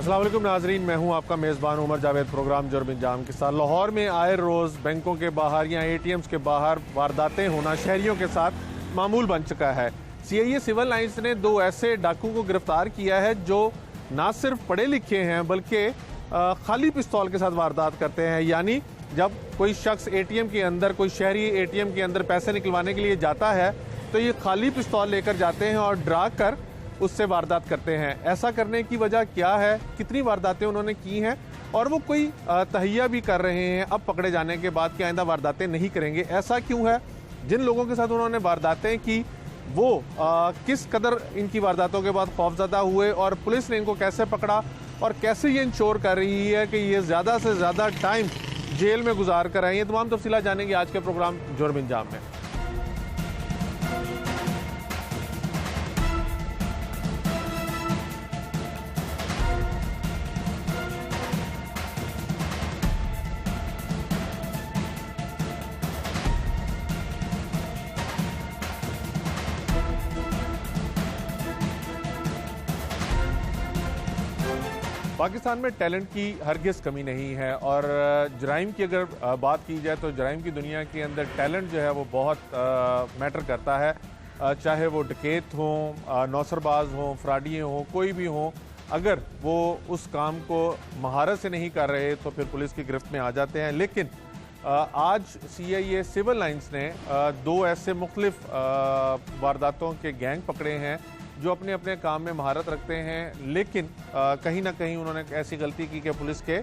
अस्सलाम वालेकुम नाजरीन, मैं हूं आपका मेज़बान उमर जावेद। प्रोग्राम जुर्म अंजाम के साथ लाहौर में आए रोज़ बैंकों के बाहर या ATMs के बाहर वारदातें होना शहरियों के साथ मामूल बन चुका है। CIA सिविल लाइंस ने 2 ऐसे डाकू को गिरफ्तार किया है जो ना सिर्फ पढ़े लिखे हैं बल्कि खाली पिस्तौल के साथ वारदात करते हैं। यानी जब कोई शख्स ATM के अंदर, कोई शहरी ATM के अंदर पैसे निकलवाने के लिए जाता है तो ये खाली पिस्तौल लेकर जाते हैं और डरा कर उससे वारदात करते हैं। ऐसा करने की वजह क्या है, कितनी वारदातें उन्होंने की हैं और वो कोई तहैया भी कर रहे हैं अब पकड़े जाने के बाद कि आइंदा वारदातें नहीं करेंगे। ऐसा क्यों है? जिन लोगों के साथ उन्होंने वारदातें की वो किस कदर इनकी वारदातों के बाद खौफजदा हुए और पुलिस ने इनको कैसे पकड़ा और कैसे ये इंश्योर कर रही है कि ये ज़्यादा से ज़्यादा टाइम जेल में गुजार कर आए। ये तमाम तफसीलात जानेंगे आज के प्रोग्राम जुर्म अंजाम में। पाकिस्तान में टैलेंट की हरगिज़ कमी नहीं है और जराइम की अगर बात की जाए तो जराइम की दुनिया के अंदर टैलेंट जो है वो बहुत मैटर करता है। चाहे वो डकैत हों, नौसरबाज हों, फ्राडिये हों, कोई भी हों, अगर वो उस काम को महारत से नहीं कर रहे तो फिर पुलिस की गिरफ्त में आ जाते हैं। लेकिन आज CIA सिविल लाइंस ने 2 ऐसे मुख्तलिफ वारदातों के गैंग पकड़े हैं जो अपने अपने काम में महारत रखते हैं, लेकिन कहीं ना कहीं उन्होंने ऐसी गलती की कि पुलिस के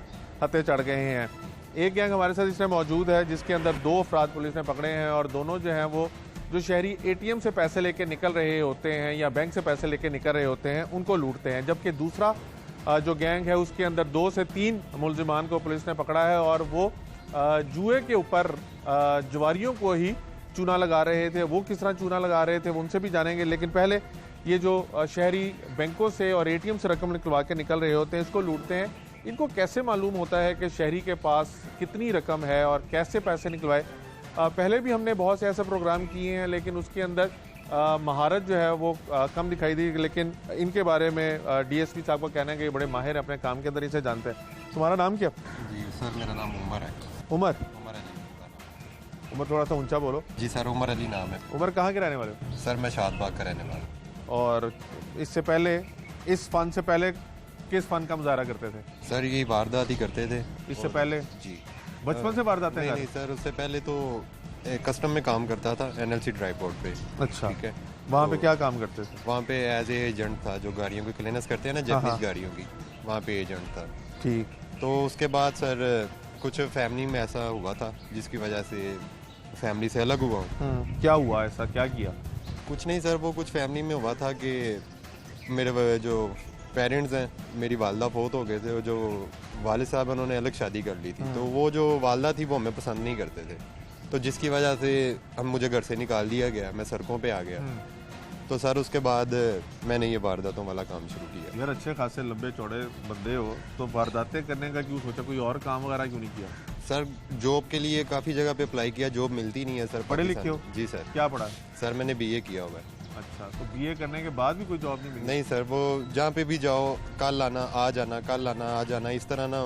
हत्थे चढ़ गए हैं। एक गैंग हमारे साथ इसमें मौजूद है जिसके अंदर 2 अफराद पुलिस ने पकड़े हैं और दोनों जो हैं वो जो शहरी ATM से पैसे लेके निकल रहे होते हैं या बैंक से पैसे लेके निकल रहे होते हैं उनको लूटते हैं। जबकि दूसरा जो गैंग है उसके अंदर 2 से 3 मुलजिमान को पुलिस ने पकड़ा है और वो जुए के ऊपर जुआरियों को ही चूना लगा रहे थे। वो किस तरह चूना लगा रहे थे वो उनसे भी जानेंगे, लेकिन पहले ये जो शहरी बैंकों से और ATM से रकम निकलवा के निकल रहे होते हैं, इसको लूटते हैं, इनको कैसे मालूम होता है कि शहरी के पास कितनी रकम है और कैसे पैसे निकलवाए? पहले भी हमने बहुत से ऐसे प्रोग्राम किए हैं लेकिन उसके अंदर महारत जो है वो कम दिखाई दी। लेकिन इनके बारे में DSP साहब का कहना है कि ये बड़े माहिर हैं अपने काम के अंदर, इसे जानते हैं। तुम्हारा नाम क्या? जी सर, मेरा नाम उमर है। उमर? उमर अली। उमर थोड़ा सा ऊंचा बोलो। जी सर, उमर अली नाम है। उमर कहाँ के रहने वाले हो? सर मैं शादबाग का रहने वाला हूँ। और इससे पहले, इस फन से पहले किस फन का मुजाहरा करते थे? सर ये वारदात ही करते थे। इससे पहले? जी बचपन से वारदातें? नहीं सर, उससे पहले तो कस्टम में काम करता था NLC ड्राइव पोर्ट पे। अच्छा, ठीक है। वहाँ पे क्या काम करते थे? वहाँ पे एज ए एजेंट था, जो गाड़ियों की क्लीनेस करते हैं ना, जैपनीज गाड़ियों की, वहाँ पे एजेंट था। ठीक। तो उसके बाद सर कुछ फैमिली में ऐसा हुआ था जिसकी वजह से फैमिली से अलग हुआ हूँ। क्या हुआ, ऐसा क्या किया? कुछ नहीं सर, वो कुछ फैमिली में हुआ था कि मेरे जो पेरेंट्स हैं, मेरी वालदा फौत हो गए थे और जो वालिद साहब उन्होंने अलग शादी कर ली थी। तो वो जो वालदा थी वो हमें पसंद नहीं करते थे, तो जिसकी वजह से मुझे घर से निकाल दिया गया, मैं सड़कों पे आ गया। तो सर उसके बाद मैंने ये वारदातों वाला काम शुरू किया। यार अच्छे खासे लंबे चौड़े बंदे हो तो वारदातें करने का क्यों सोचा? कोई और काम वगैरह क्यों नहीं किया? सर जॉब के लिए काफ़ी जगह पे अप्लाई किया, जॉब मिलती नहीं है सर। पढ़े लिखे हो? जी सर। क्या पढ़ा? सर मैंने BA किया हुआ है। अच्छा, तो BA करने के बाद भी कोई जॉब नहीं मिली? नहीं सर, वो जहाँ पे भी जाओ कल आना आ जाना, कल आना आ जाना, इस तरह ना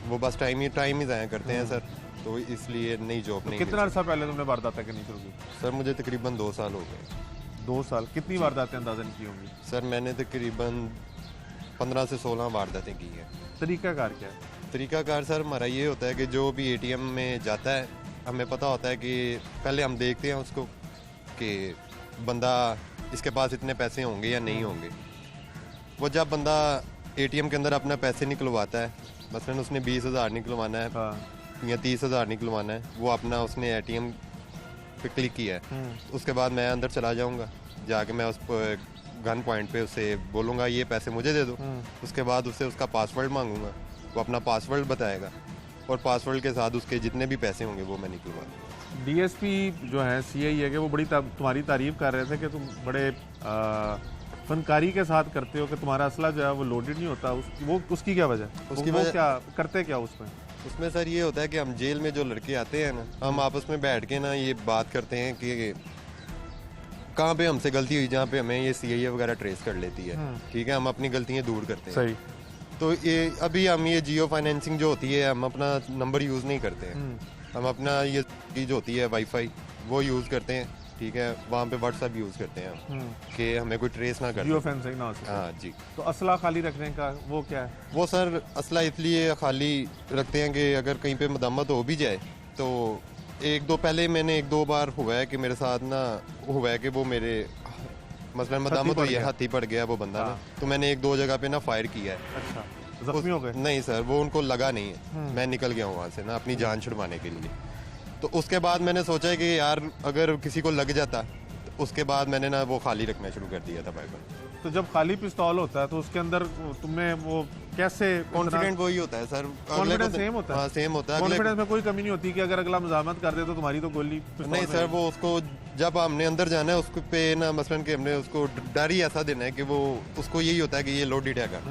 वो बस टाइम ही ज़ाया करते हैं सर, तो इसलिए नई जॉब नहीं। कितना अर्सा पहले तुमने वारदातें करनी शुरू की? सर मुझे तकरीबन 2 साल हो गए। 2 साल? कितनी वारदातें अंदाजन की होंगी? सर मैंने तकरीबन 15 से 16 वारदातें की हैं। तरीकाकार क्या है? तरीकाकार सर हमारा ये होता है कि जो भी ATM में जाता है, हमें पता होता है कि पहले हम देखते हैं उसको कि बंदा इसके पास इतने पैसे होंगे या नहीं होंगे। वो जब बंदा ATM के अंदर अपना पैसे निकलवाता है, मसलन उसने 20,000 निकलवाना है, हाँ, या 30,000 निकलवाना है, वो अपना उसने ATM पे क्लिक किया है, उसके बाद मैं अंदर चला जाऊंगा, जाके मैं उस पर गन पॉइंट पे उसे बोलूँगा ये पैसे मुझे दे दो। उसके बाद उससे उसका पासवर्ड मांगूंगा, वो अपना पासवर्ड बताएगा और पासवर्ड के साथ उसके जितने भी पैसे होंगे वो मैं निकलवा दूँगा। DSP जो है CIA के वो बड़ी तुम्हारी तारीफ कर रहे थे कि तुम बड़े फनकारी के साथ करते हो कि तुम्हारा असला जो है वो लोडेड नहीं होता। उसकी क्या वजह? उसकी वजह क्या करते क्या उसमें? उसमें सर ये होता है कि हम जेल में जो लड़के आते हैं ना, हम आपस में बैठ के ना ये बात करते हैं कि कहाँ पे हमसे गलती हुई, जहाँ पे हमें ये CIA वगैरह ट्रेस कर लेती है। ठीक है, हम अपनी गलतियाँ दूर करते हैं। सही। तो ये अभी हम ये जियो फाइनेंसिंग जो होती है, हम अपना नंबर यूज़ नहीं करते हैं। हम अपना ये जो होती है वाईफाई वो यूज़ करते हैं, ठीक है। वहाँ पे व्हाट्सएप यूज़ करते हैं हम कि हमें कोई ट्रेस ना कर जियो फेंसिंग ना हो सके। हाँ जी। तो असला खाली रखने का वो क्या है? वो सर असला इसलिए खाली रखते हैं कि अगर कहीं पे मदामत हो भी जाए तो मैंने एक दो बार हुआ है कि मेरे साथ ना हुआ है कि वो मेरे मसलन मदामत हुई है, हाथी पड़ गया वो बंदा ना, तो मैंने एक दो जगह पे ना फायर किया है। अच्छा, जख्मी हो गए? नहीं सर, वो उनको लगा नहीं है, मैं निकल गया हूँ वहाँ से ना अपनी जान छुड़वाने के लिए। तो उसके बाद मैंने सोचा है कि यार अगर किसी को लग जाता, तो उसके बाद मैंने ना वो खाली रखना शुरू कर दिया था बाइबल। तो जब खाली पिस्तौल होता है तो उसके अंदर तुम्हें वो कैसे कॉन्फिडेंट वही होता है सर, कॉन्फिडेंस सेम होता है? हाँ सेम होता है। कॉन्फिडेंस में कोई कमी नहीं होती कि अगर अगला मजामत कर दे तो तुम्हारी तो गोली नहीं सर, वो उसको जब हमने अंदर जाना है उसको पे ना मसलन कि हमने उसको डर ही ऐसा देना है कि वो उसको यही होता है कि ये लोडेड है।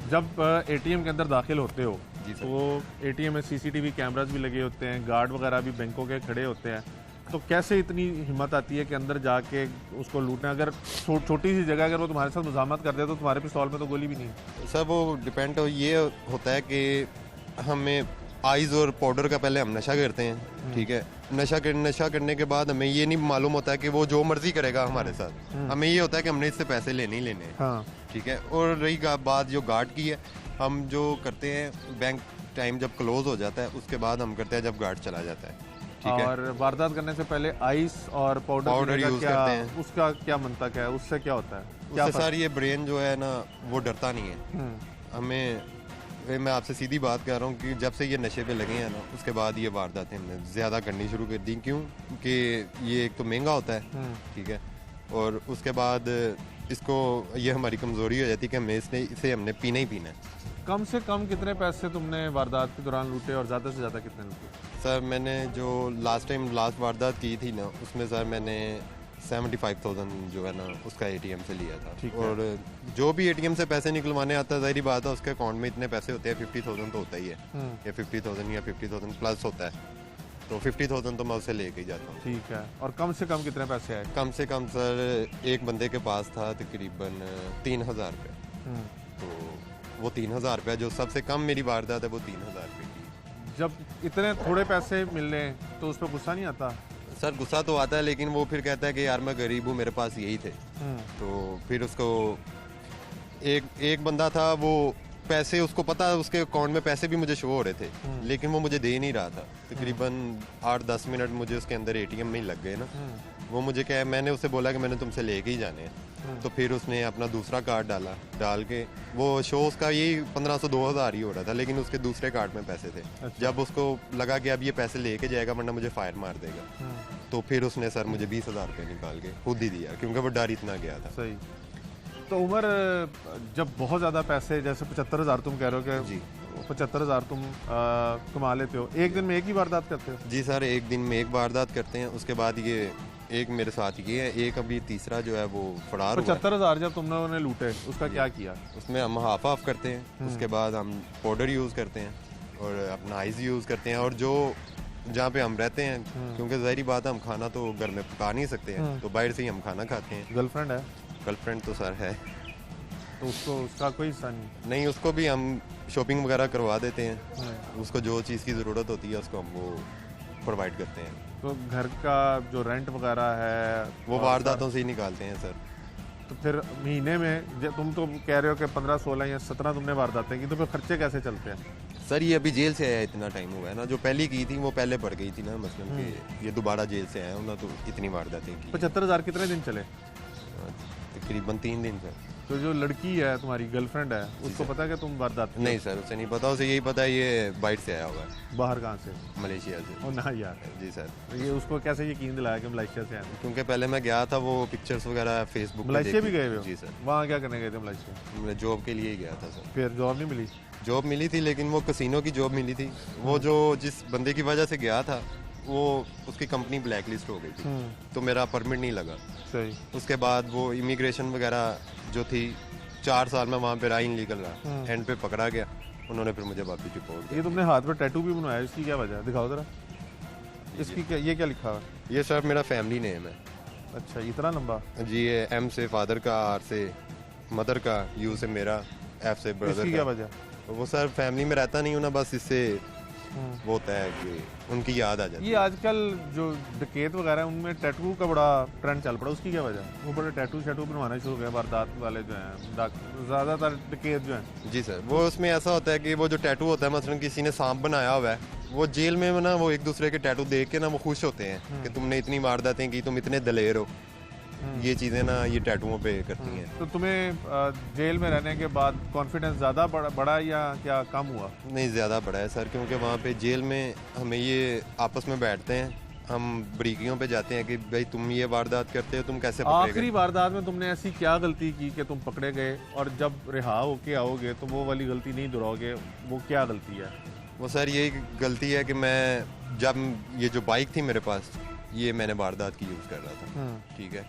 जब एटीएम के अंदर दाखिल होते हो तो एटीएम में सीसीटीवी कैमरास भी लगे होते हैं, गार्ड वगैरह भी बैंकों के खड़े होते हैं, तो कैसे इतनी हिम्मत आती है कि अंदर जाके उसको लूटना? अगर छोटी सी जगह अगर वो तुम्हारे साथ मुजामत कर दे तो तुम्हारे पिस्तौल में तो गोली भी नहीं है। सर वो डिपेंड ये होता है कि हमें आइज़ और पाउडर का पहले हम नशा करते हैं, ठीक है। नशा करने के बाद हमें ये नहीं मालूम होता है कि वो जो मर्जी करेगा हमारे साथ, हमें ये होता है कि हमने इससे पैसे लेने ही लेने हैं। हाँ। ठीक है। और रही बात जो गार्ड की है, हम जो करते हैं बैंक टाइम जब क्लोज हो जाता है उसके बाद हम करते हैं जब गार्ड चला जाता है, ठीक है। और वारदात करने से पहले आइस और पाउडर यूज करते हैं। उसका क्या मंतक है? उससे क्या होता है? उससे सर ये ब्रेन जो है ना वो डरता नहीं है। मैं आपसे सीधी बात कर रहा हूँ कि जब से ये नशे पे लगे हैं ना उसके बाद ये वारदातें हमने ज़्यादा करनी शुरू कर दी। क्यों कि ये एक तो महंगा होता है, ठीक है, और उसके बाद इसको ये हमारी कमज़ोरी हो जाती है कि हमें इसे हमने पीना ही पीना है। कम से कम कितने पैसे तुमने वारदात के दौरान लूटे और ज़्यादा से ज़्यादा कितने लूटे? सर मैंने जो लास्ट वारदात की थी ना उसमें सर मैंने 75,000 जो है ना उसका एटीएम से लिया था। और जो भी एटीएम से पैसे निकलवाने आता है जाहिर बात है उसके अकाउंट में इतने पैसे होते हैं, 50,000 तो होता ही है, या 50,000 या 50,000 प्लस होता है, तो 50,000 तो मैं उससे लेके ही जाता हूँ। ठीक है। और कम से कम कितने पैसे आए? कम से कम सर एक बंदे के पास था तकरीबन 3,000 रुपये। तो वो 3,000 रुपये जो सबसे कम मेरी वारदात है वो 3,000 रुपये की। जब इतने थोड़े पैसे मिलने तो उस पर गुस्सा नहीं आता? सर गुस्सा तो आता है, लेकिन वो फिर कहता है कि यार मैं गरीब हूँ, मेरे पास यही थे। तो फिर उसको एक बंदा था, वो पैसे उसको पता है उसके अकाउंट में पैसे भी मुझे शो हो रहे थे, लेकिन वो मुझे दे नहीं रहा था। तकरीबन 8-10 मिनट मुझे उसके अंदर एटीएम में ही लग गए ना। वो मुझे क्या, मैंने उससे बोला कि मैंने तुमसे लेके ही जाने हैं, तो फिर उसने अपना दूसरा कार्ड डाल के वो शो उसका यही 1,500-2,000 ही हो रहा था, लेकिन उसके दूसरे कार्ड में पैसे थे। अच्छा। जब उसको लगा कि अब ये पैसे लेके जाएगा वरना मुझे फायर मार देगा, तो फिर उसने सर मुझे 20,000 रुपये निकाल के खुद ही दिया, क्योंकि वो डर इतना गया था। सही। तो उमर जब बहुत ज़्यादा पैसे जैसे 75,000 तुम कह रहे हो कि जी 75,000 तुम कमा लेते हो, एक दिन में एक ही वारदात करते हो? जी सर, एक दिन में एक वारदात करते हैं। उसके बाद ये एक मेरे साथ ये है, एक अभी तीसरा जो है वो फरार हुआ। 75,000 जब तुमने उन्हें लूटे उसका क्या किया? उसमें हम हाफ करते हैं, उसके बाद हम पाउडर यूज़ करते हैं और अपना आइस यूज़ करते हैं। और जो जहाँ पे हम रहते हैं, क्योंकि ज़ाहिर बात है हम खाना तो घर में पका नहीं सकते हैं, तो बाहर से ही हम खाना खाते हैं। गर्लफ्रेंड है? गर्लफ्रेंड तो सर है। तो उसका कोई हिस्सा नहीं, उसको भी हम शॉपिंग वगैरह करवा देते हैं। उसको जो चीज़ की ज़रूरत होती है उसको हम वो प्रोवाइड करते हैं। तो घर का जो रेंट वगैरह है वो वारदातों से ही निकालते हैं सर। तो फिर महीने में तुम तो कह रहे हो कि 15, 16 या 17 तुमने वारदातें की, तो फिर खर्चे कैसे चलते हैं? सर ये अभी जेल से आया, इतना टाइम हुआ है ना। जो पहली की थी वो पहले पड़ गई थी ना, मसलन कि ये दोबारा जेल से आया हूँ ना, तो इतनी वारदातें की। 75,000 कितने दिन चले? तकरीबन 3 दिन सर। तो जो लड़की है तुम्हारी गर्लफ्रेंड है उसको पता है कि तुम वारदात? नहीं सर, उसे नहीं पता। उसे यही पता है ये बाहर से आया हुआ है। बाहर कहाँ से? मलेशिया से। ओ ना यार। जी सर। ये उसको कैसे यकीन दिलाया कि मलेशिया से आया? क्योंकि पहले मैं गया था, वो पिक्चर्स वगैरह फेसबुक। मलेशिया भी गए हो? जी सर। वहाँ क्या करने गए थे मलेशिया? मैं जॉब के लिए ही गया था सर। फिर जॉब नहीं मिली? जॉब मिली थी, लेकिन वो कसिनो की जॉब मिली थी। वो जो जिस बंदे की वजह से गया था वो उसकी कंपनी ब्लैक लिस्ट हो गई थी, तो मेरा परमिट नहीं लगा। सही। उसके बाद वो इमिग्रेशन वगैरह जो थी 4 साल में वहाँ पे रहा, इनलीगल रहा, एंड पे पकड़ा गया। उन्होंने फिर मुझे वापस रिपोर्ट किया। ये तुमने हाथ पे टैटू भी बनवाया, इसकी क्या वजह है? दिखाओ जरा। इसकी क्या, ये क्या लिखा हुआ? ये सर मेरा फैमिली नेम है। अच्छा, इतना लंबा? जी, ये M से फादर का, R से मदर का, U से मेरा, एफ से इसकी ब्रदर क्या का। वजह? वो सर फैमिली में रहता नहीं हूँ ना, बस इससे वो होता है कि उनकी याद आ जाती ये आजकल जो डकैत वगैरह है उनमें टैटू का बड़ा ट्रेंड चल पड़ा, उसकी क्या वजह? वो बड़े टैटू शैटू बनवाना शुरू हो गए वारदात वाले जो हैं, ज़्यादातर डकैत जो हैं। है। जी सर, वो उसमें ऐसा होता है कि वो जो टैटू होता है, मसलन किसी ने सांप बनाया हुआ है, वो जेल में ना वो एक दूसरे के टैटू देख के ना वो खुश होते हैं कि तुमने इतनी वारदातें की, तुम इतने दलेर हो। ये चीज़ें ना ये टैटुओं पे करती हैं। तो तुम्हें जेल में रहने के बाद कॉन्फिडेंस ज़्यादा बढ़ा या क्या कम हुआ? नहीं, ज़्यादा बड़ा है सर, क्योंकि वहाँ पे जेल में हमें ये आपस में बैठते हैं, हम बरीकियों पे जाते हैं कि भाई तुम ये वारदात करते हो, तुम कैसे पकड़े आखिरी गए। वारदात में तुमने ऐसी क्या गलती की कि तुम पकड़े गए, और जब रिहा होके आओगे तो वो वाली गलती नहीं दोहराओगे? वो क्या गलती है? वो सर यही गलती है कि मैं जब ये जो बाइक थी मेरे पास, ये मैंने वारदात की यूज़ कर रहा था, ठीक है।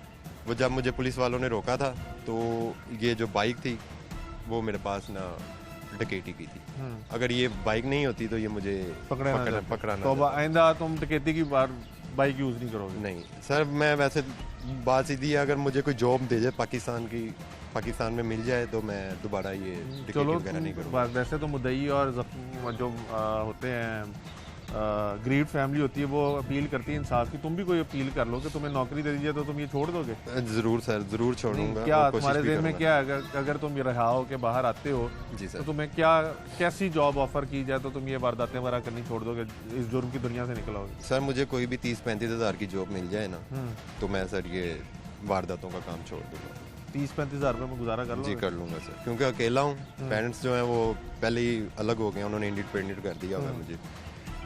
वो जब मुझे पुलिस वालों ने रोका था तो ये जो बाइक थी वो मेरे पास ना डकैती की थी। अगर ये बाइक नहीं होती तो ये मुझे पकड़ा तो आइंदा तुम डकैती की बाइक यूज़ नहीं करोगे? नहीं सर, मैं वैसे बात सीधी है, अगर मुझे कोई जॉब दे जाए पाकिस्तान में मिल जाए तो मैं दोबारा ये डकैती वगैरह नहीं करूँगा। वैसे तो मुद्दई और जो होते हैं ग्रीड फैमिली होती है वो अपील करती है इंसाफ की, तुम भी कोई अपील कर लो कि तुम्हें नौकरी दे दीजिए तो तुम ये छोड़ दोगे? जरूर सर, जरूर छोड़ूंगा। क्या तुम्हारे दिल में क्या है, अगर तुम रिहा हो के बाहर आते हो जी सर, तो तुम्हें क्या कैसी जॉब ऑफर की जाए तो तुम ये वारदातें वगैरह करनी छोड़ दोगे, इस जुर्म की दुनिया से निकल आओगे? सर मुझे कोई भी 30-35 हज़ार की जॉब मिल जाए ना तो मैं सर ये वारदातों का काम छोड़ दूंगा। 30-35 हज़ार रुपये में गुजारा कर लो? जी कर लूंगा सर, क्योंकि अकेला हूँ, पेरेंट्स जो हैं वो पहले ही अलग हो गए, उन्होंने इंडिपेंडेंट कर दिया हुआ है मुझे,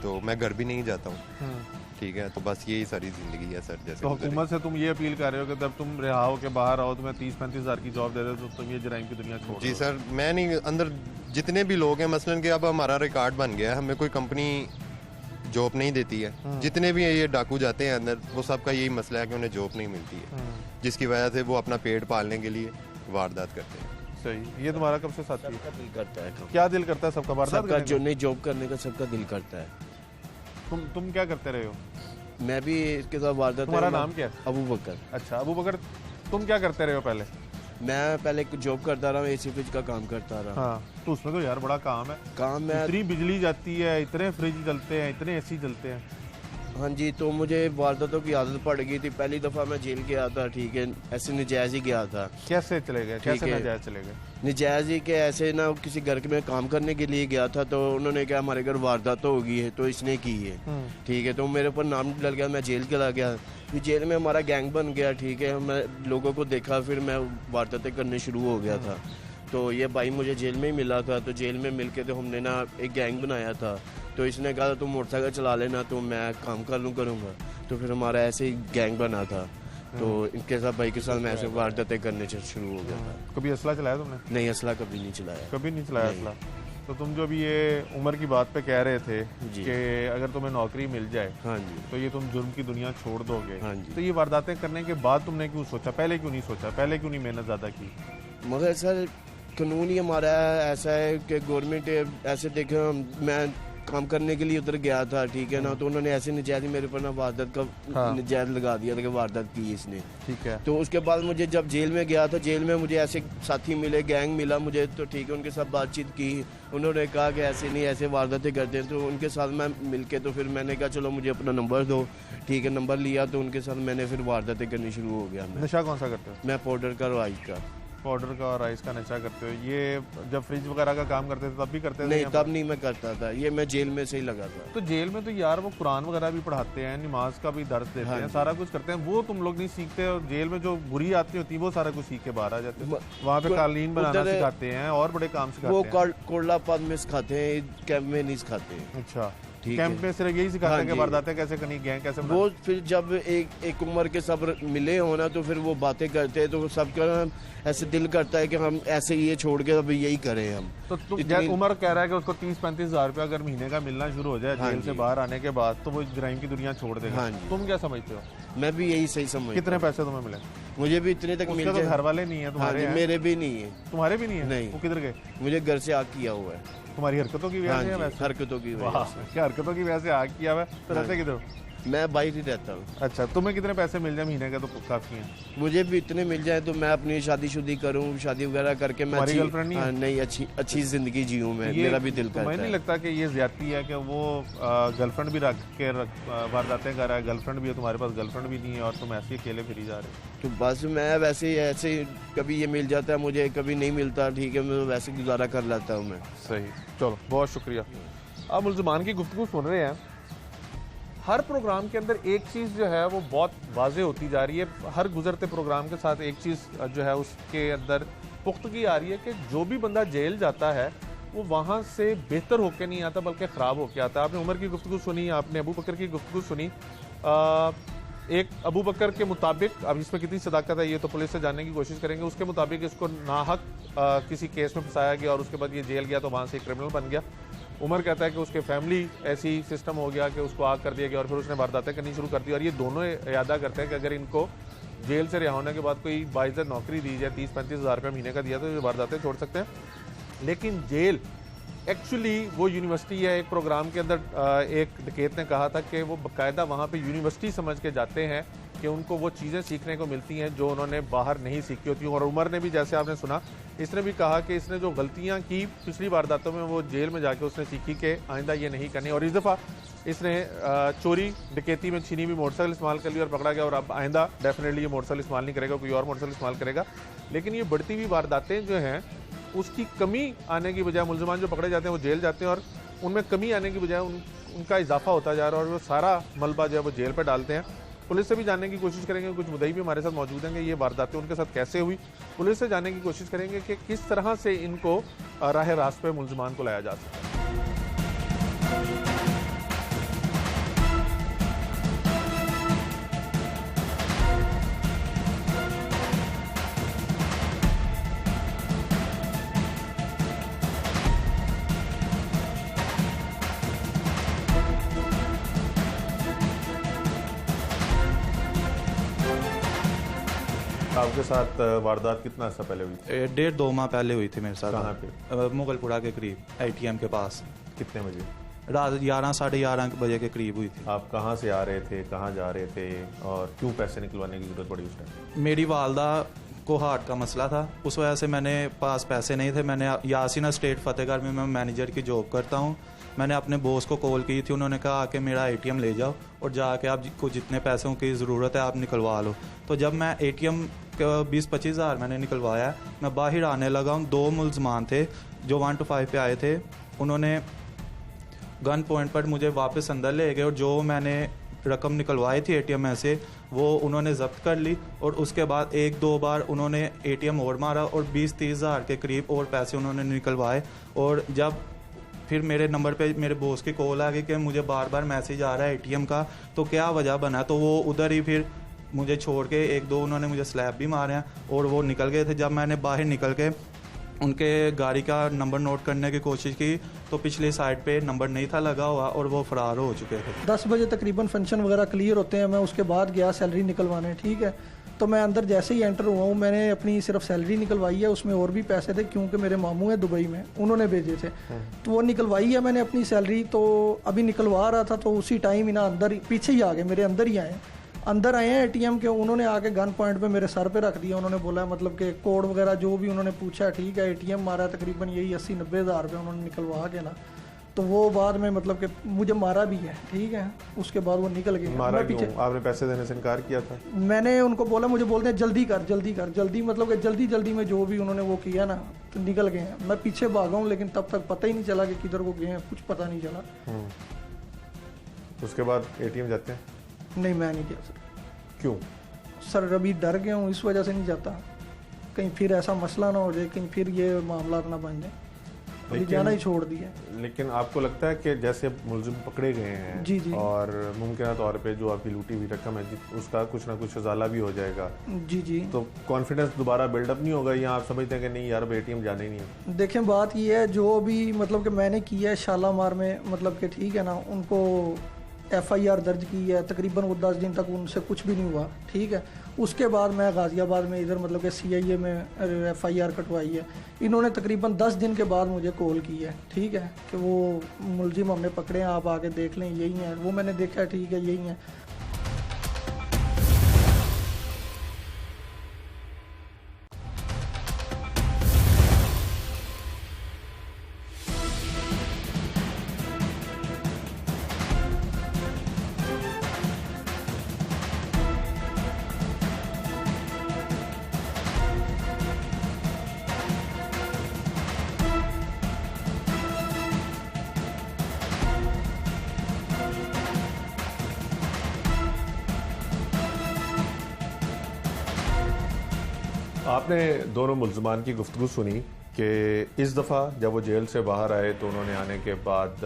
तो मैं घर भी नहीं जाता हूँ, ठीक है। तो बस यही सारी जिंदगी है सर। जैसे तो हुकूमत से तुम ये अपील कर रहे हो कि जब तुम रिहा हो के बाहर आओ तुम्हें 30-35 हज़ार की जॉब दे दे तो तुम ये जराइम की दुनिया छोड़? जी सर, मैं नहीं, अंदर जितने भी लोग हैं, मसलन कि अब हमारा रिकॉर्ड बन गया है, हमें कोई कंपनी जॉब नहीं देती है, जितने भी ये डाकू जाते हैं अंदर, वो सबका यही मसला है कि उन्हें जॉब नहीं मिलती है, जिसकी वजह से वो अपना पेट पालने के लिए वारदात करते हैं। सही। ये तुम्हारा कब से साथी है? सबका दिल करता है, क्या दिल करता है सबका वारदात सबका करने जो का? नहीं जॉब करने का सबका दिल करता है। तुम क्या करते रहे हो? मैं भी इसके साथ वारदात। तुम्हारा नाम क्या है? अबू बकर। अच्छा अबू बकर, तुम क्या करते रहे हो पहले? मैं पहले जॉब करता रहा, एसी फ्रिज का काम करता रहा। हाँ, तो उसमें तो यार बड़ा काम है। काम में इतनी बिजली जाती है, इतने फ्रिज चलते हैं, इतने एसी चलते हैं। हाँ जी, तो मुझे वारदातों की आदत पड़ गई थी। पहली दफ़ा मैं जेल गया था, ठीक है, ऐसे नजायज़ ही गया था। कैसे चले गए? कैसे ठीक है। नाजायज चले गए? नजायज़ ही के ऐसे ना, किसी घर में काम करने के लिए गया था, तो उन्होंने कहा हमारे घर वारदात हो गई है, तो इसने की है, ठीक है। तो मेरे ऊपर नाम डल गया, मैं जेल चला गया। फिर जेल में हमारा गैंग बन गया, ठीक है। मैं लोगों को देखा, फिर मैं वारदातें करने शुरू हो गया था। तो ये भाई मुझे जेल में ही मिला था, तो जेल में मिल के तो हमने ना एक गैंग बनाया था। तो इसने कहा तुम मोटरसाइकिल चला लेना तो मैं काम कर लूँ करूँगा। तो फिर हमारा ऐसे ही गैंग बना था, तो इनके साथ भाई के साथ मैं ऐसे वारदातें करने से शुरू हो गया था। कभी असला चलाया तुमने? नहीं, असला कभी नहीं चलाया। कभी नहीं चलाया असला? तो तुम जो भी ये उम्र की बात पे कह रहे थे जी। कि अगर तुम्हें नौकरी मिल जाए हाँ जी, तो ये तुम जुर्म की दुनिया छोड़ दोगे। हाँ जी। तो ये वारदातें करने के बाद तुमने क्यों सोचा? पहले क्यों नहीं सोचा? पहले क्यों नहीं मेहनत ज़्यादा की? मगर सर कानून ही हमारा ऐसा है कि गवर्नमेंट ऐसे देखे, मैं काम करने के लिए उधर गया था, ठीक है ना, तो उन्होंने ऐसे नजायज मेरे ऊपर ना वारदात का नजायज लगा दिया था कि वारदात की इसने, ठीक है। तो उसके बाद मुझे जब जेल में गया था, जेल में मुझे ऐसे साथी मिले, गैंग मिला मुझे, तो ठीक है, उनके साथ बातचीत की। उन्होंने कहा कि ऐसे नहीं, ऐसे वारदातें करते हैं। तो उनके साथ मैं मिल के, तो फिर मैंने कहा चलो मुझे अपना नंबर दो, ठीक है। नंबर लिया तो उनके साथ मैंने फिर वारदातें करनी शुरू हो गया। नशा कौन सा करते हो? मैं पाउडर का, राइस का। पाउडर का और राइस का नशा करते हो? ये जब फ्रिज वगैरह का काम करते थे तब भी करते थे? नहीं, या तब नहीं मैं करता था, ये मैं जेल में से ही लगा था। तो जेल में तो यार वो कुरान वगैरह भी पढ़ाते हैं, नमाज का भी दर्द देते हैं, सारा कुछ करते हैं, वो तुम लोग नहीं सीखते? और जेल में जो बुरी आदतें होती है वो सारा कुछ सीख के बाहर आ जाते हैं। वहाँ पे कालीन बनाना सिखाते हैं और बड़े काम सिखाते हैं। वो कोरला पद में सिखाते हैं, कैंप में नहीं सिखाते। अच्छा, ठीक कैंप है। में सिर्फ यही सिखाते हैं कि वारदातें कैसे करनी, गैंग कैसे बनानी? वो फिर जब एक उम्र के सब मिले हो ना, तो फिर वो बातें करते हैं, तो सबका ऐसे दिल करता है कि हम ऐसे ये छोड़ के अब यही करें हम। तो तुम उमर कह रहा है कि उसको 30-35 हज़ार रुपया अगर महीने का मिलना शुरू हो जाए जेल से बाहर आने के बाद तो वो जराइम की दुनिया छोड़ देगा। हाँ जी। तुम क्या समझते हो? मैं भी यही सही समझ। कितने पैसे तुम्हें मिले? मुझे भी इतने तक मिल तो जाए। घर वाले नहीं है तुम्हारे? हाँ, मेरे भी नहीं है। तुम्हारे भी नहीं है? नहीं। वो किधर गए? मुझे घर से आग किया हुआ है। तुम्हारी हरकतों की वजह से? हरकतों की वजह से। क्या हरकतों की वजह से आग किया हुआ है? तो रहते किधर? मैं बाहर ही रहता हूँ। अच्छा, तुम्हें कितने पैसे मिल जाए महीने का तो काफ़ी हैं? मुझे भी इतने मिल जाए तो मैं अपनी शादी करूँ, शादी वगैरह करके मैं तुम्हारी गर्लफ्रेंड नहीं है? नहीं, अच्छी जिंदगी जीऊँ मैं, मेरा भी दिल करता तुम्हें नहीं है। लगता कि ये ज्यादती है कि वो गर्लफ्रेंड भी रख के वारदातें कर रहा है, गर्लफ्रेंड भी है, तुम्हारे पास गर्लफ्रेंड भी नहीं है और तुम ऐसे ही अकेले फिरी जा रहे हो? तो बस मैं ऐसे ही कभी ये मिल जाता है मुझे, कभी नहीं मिलता, ठीक है, मैं वैसे गुजारा कर लेता हूँ मैं। सही, चलो बहुत शुक्रिया। आप मुल्ज़िमान की गुफ्तगू सुन रहे हैं। हर प्रोग्राम के अंदर एक चीज़ जो है वो बहुत वाज़ेह होती जा रही है, हर गुजरते प्रोग्राम के साथ एक चीज़ जो है उसके अंदर पुख्तगी आ रही है कि जो भी बंदा जेल जाता है वो वहाँ से बेहतर होकर नहीं आता बल्कि ख़राब होकर आता है। आपने उमर की गुफ्तगू सुनी, आपने अबू बकर की गुफ्तगू सुनी। एक अबू बकर के मुताबिक, अब इसमें कितनी सदाकत है ये तो पुलिस से जानने की कोशिश करेंगे, उसके मुताबिक इसको नाहक किसी केस में फंसाया गया और उसके बाद ये जेल गया तो वहाँ से क्रिमिनल बन गया। उमर कहता है कि उसके फैमिली ऐसी सिस्टम हो गया कि उसको आग कर दिया गया और फिर उसने वारदातें करनी शुरू कर दी। और ये दोनों इरादा करते हैं कि अगर इनको जेल से रिहा होने के बाद कोई बाइज़्ज़त नौकरी दी जाए, 30-35 हज़ार रुपये महीने का दिया तो ये वारदातें छोड़ सकते हैं। लेकिन जेल एक्चुअली वो यूनिवर्सिटी है। एक प्रोग्राम के अंदर एक डकैत ने कहा था कि वो बाकायदा वहाँ पे यूनिवर्सिटी समझ के जाते हैं कि उनको वो चीज़ें सीखने को मिलती हैं जो उन्होंने बाहर नहीं सीखी होती। और उमर ने भी, जैसे आपने सुना, इसने भी कहा कि इसने जो गलतियाँ की पिछली वारदातों में वो जेल में जाके उसने सीखी कि आइंदा ये नहीं करनी। और इस दफ़ा इसने चोरी डकैती में छीनी हुई मोटरसाइकिल इस्तेमाल कर ली और पकड़ा गया और अब आइंदा डेफिनेटली ये मोटरसाइकिल इस्तेमाल नहीं करेगा, कोई और मोटरसाइकिल इस्तेमाल करेगा। लेकिन ये बढ़ती हुई वारदातें जो हैं उसकी कमी आने की बजाय, मुल्ज़िमान जो पकड़े जाते हैं वो जेल जाते हैं और उनमें कमी आने की बजाय उनका इजाफा होता जा रहा है और वो सारा मलबा जो है वो जेल पर डालते हैं। पुलिस से भी जानने की कोशिश करेंगे, कुछ मुद्दई भी हमारे साथ मौजूद हैं कि ये वारदातें उनके साथ कैसे हुई। पुलिस से जानने की कोशिश करेंगे कि किस तरह से इनको राह रास्त पे मुल्ज़िमान को लाया जा सकता है। आपके साथ वारदात कितना अर्सा पहले हुई थी? 1.5-2 माह पहले हुई थी मेरे साथ। कहाँ पे? मुगलपुरा के करीब, ATM के पास। कितने बजे? रात 11-11:30 बजे के करीब हुई थी। आप कहाँ से आ रहे थे, कहाँ जा रहे थे और क्यों पैसे निकलवाने की जरूरत पड़ी उस टाइम? मेरी वालदा को हार्ट का मसला था, उस वजह से मैंने पास पैसे नहीं थे। मैंने यासीना स्टेट फतेहगढ़ में मैं मैनेजर की जॉब करता हूँ। मैंने अपने बॉस को कॉल की थी, उन्होंने कहा कि मेरा ATM ले जाओ और जाके आपको जितने पैसों की ज़रूरत है आप निकलवा लो। तो जब मैं ATM 20-25 हज़ार मैंने निकलवाया, मैं बाहर आने लगा हूँ। 2 मुल्ज़िमान थे जो 1 to 5 पे आए थे, उन्होंने गन पॉइंट पर मुझे वापस अंदर ले गए और जो मैंने रकम निकलवाई थी ATM में से वो उन्होंने ज़ब्त कर ली और उसके बाद 1-2 बार उन्होंने ATM और मारा और 20-30 हज़ार के करीब और पैसे उन्होंने निकलवाए। और जब फिर मेरे नंबर पे मेरे बॉस की कॉल आ गई कि मुझे बार बार मैसेज आ रहा है ATM का, तो क्या वजह बना, तो वो उधर ही फिर मुझे छोड़ के 1-2 उन्होंने मुझे स्लैब भी मारे हैं और वो निकल गए थे। जब मैंने बाहर निकल के उनके गाड़ी का नंबर नोट करने की कोशिश की तो पिछली साइड पे नंबर नहीं था लगा हुआ और वो फरार हो चुके थे। 10 बजे तकरीबन फंक्शन वगैरह क्लियर होते हैं। मैं उसके बाद गया सैलरी निकलवाने, ठीक है। तो मैं अंदर जैसे ही एंटर हुआ हूँ, मैंने अपनी सिर्फ सैलरी निकलवाई है, उसमें और भी पैसे थे क्योंकि मेरे मामू हैं दुबई में, उन्होंने भेजे थे, तो वो निकलवाई है मैंने अपनी सैलरी। तो अभी निकलवा रहा था तो उसी टाइम ही ना अंदर पीछे ही आ गए, मेरे अंदर ही आए, अंदर आए हैं ATM के। उन्होंने आके गन पॉइंट पे मेरे सर पे रख दिया। उन्होंने बोला मतलब कि कोड वगैरह जो भी उन्होंने पूछा, ठीक है, ATM मारा तकरीबन यही 80-90 हज़ार रुपये उन्होंने निकलवा के ना। तो वो बाद में मतलब कि मुझे मारा भी है, ठीक है। उसके बाद वो निकल गए। मारा क्यों? आपने पैसे देने से इनकार किया था? मैंने उनको बोला, मुझे बोलते हैं जल्दी कर जल्दी कर जल्दी, मतलब कि जल्दी में जो भी उन्होंने वो किया ना तो निकल गए हैं। मैं पीछे भागा हूँ लेकिन तब तक पता ही नहीं चला कि किधर को गए हैं, कुछ पता नहीं चला। उसके बाद ATM जाते हैं? नहीं, मैं नहीं गया सर। क्यों? सर अभी डर गया हूँ, इस वजह से नहीं जाता, कहीं फिर ऐसा मसला ना हो जाए, कहीं फिर ये मामला ना बन जाए, अभी जाना ही छोड़ दिया। लेकिन आपको लगता है कि जैसे मुलजिम पकड़े गए हैं जी जी, और मुमकिन तौर पे जो आपकी लूटी हुई रकम है उसका कुछ ना कुछ उजाला भी हो जाएगा, जी जी, तो कॉन्फिडेंस दोबारा बिल्डअप नहीं होगा या आप समझते हैं कि नहीं यार अब ATM जाना ही नहीं है? देखें बात ये है, जो भी मतलब कि मैंने किया है शालामार में, मतलब कि ठीक है ना, उनको FIR दर्ज की है, तकरीबन वो 10 दिन तक उनसे कुछ भी नहीं हुआ, ठीक है। उसके बाद मैं गाज़ियाबाद में इधर मतलब कि CIA में FIR कटवाई है। इन्होंने तकरीबन 10 दिन के बाद मुझे कॉल की है, ठीक है, कि वो मुलजिम हमने पकड़े हैं, आप आके देख लें, यही हैं। वो मैंने देखा, ठीक है, यही हैं। आपने दोनों मुल्ज़मान की गुफ्तगू सुनी कि इस दफ़ा जब वो जेल से बाहर आए तो उन्होंने आने के बाद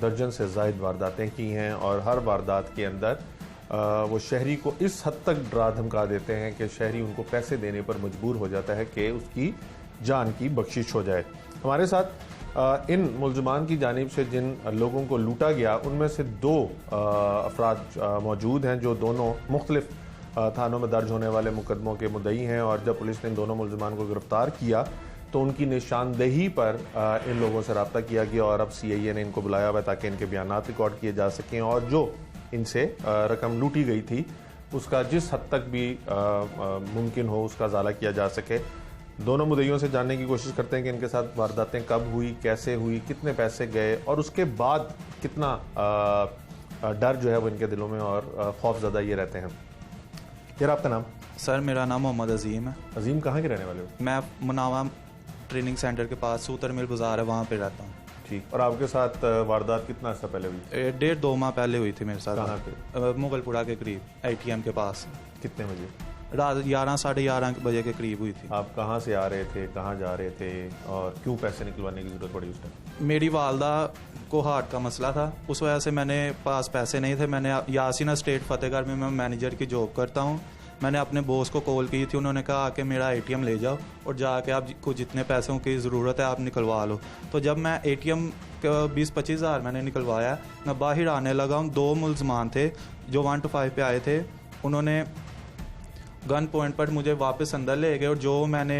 दर्जन से ज़ायद वारदातें की हैं और हर वारदात के अंदर वो शहरी को इस हद तक डरा धमका देते हैं कि शहरी उनको पैसे देने पर मजबूर हो जाता है कि उसकी जान की बख्शिश हो जाए। हमारे साथ इन मुल्ज़मान की जानिब से जिन लोगों को लूटा गया उनमें से 2 अफराद मौजूद हैं जो दोनों मुख्तलिफ थानों में दर्ज होने वाले मुकदमों के मुद्दई हैं। और जब पुलिस ने इन दोनों मुल्ज़मान को गिरफ्तार किया तो उनकी निशानदेही पर इन लोगों से रब्ता किया गया और अब CIA ने इनको बुलाया हुआ है ताकि इनके बयानात रिकॉर्ड किए जा सकें और जो इनसे रकम लूटी गई थी उसका जिस हद तक भी मुमकिन हो उसका ज़ाला किया जा सके। दोनों मुद्दइयों से जानने की कोशिश करते हैं कि इनके साथ वारदातें कब हुई, कैसे हुई, कितने पैसे गए और उसके बाद कितना डर जो है वो इनके दिलों में और खौफज़दा ये रहते हैं। यार आपका नाम? सर मेरा नाम मोहम्मद अजीम है। अजीम कहाँ के रहने वाले हो? मैं मुनावा ट्रेनिंग सेंटर के पास सूतर मिल बाजार है, वहाँ पे रहता हूँ। ठीक। और आपके साथ वारदात कितना अर्सा पहले हुई? 1.5-2 माह पहले हुई थी मेरे साथ। कहाँ पे? मुगलपुरा के करीब ATM के पास। कितने बजे? रात 11 साढ़े 11 बजे के करीब हुई थी। आप कहाँ से आ रहे थे, कहाँ जा रहे थे और क्यों पैसे निकलवाने की ज़रूरत पड़ी उस टाइम? मेरी वालदा को हार्ट का मसला था, उस वजह से मैंने पास पैसे नहीं थे। मैंने यासीना स्टेट फतेहगढ़ में मैं मैनेजर की जॉब करता हूँ। मैंने अपने बॉस को कॉल की थी, उन्होंने कहा कि मेरा ATM ले जाओ और जाके आपको जितने पैसों की ज़रूरत है आप निकलवा लो। तो जब मैं ATM 20-25 हज़ार मैंने निकलवाया, मैं बाहर आने लगा हूँ। 2 मुल्ज़मान थे जो 1 to 5 पे आए थे, उन्होंने गन पॉइंट पर मुझे वापस अंदर ले गए और जो मैंने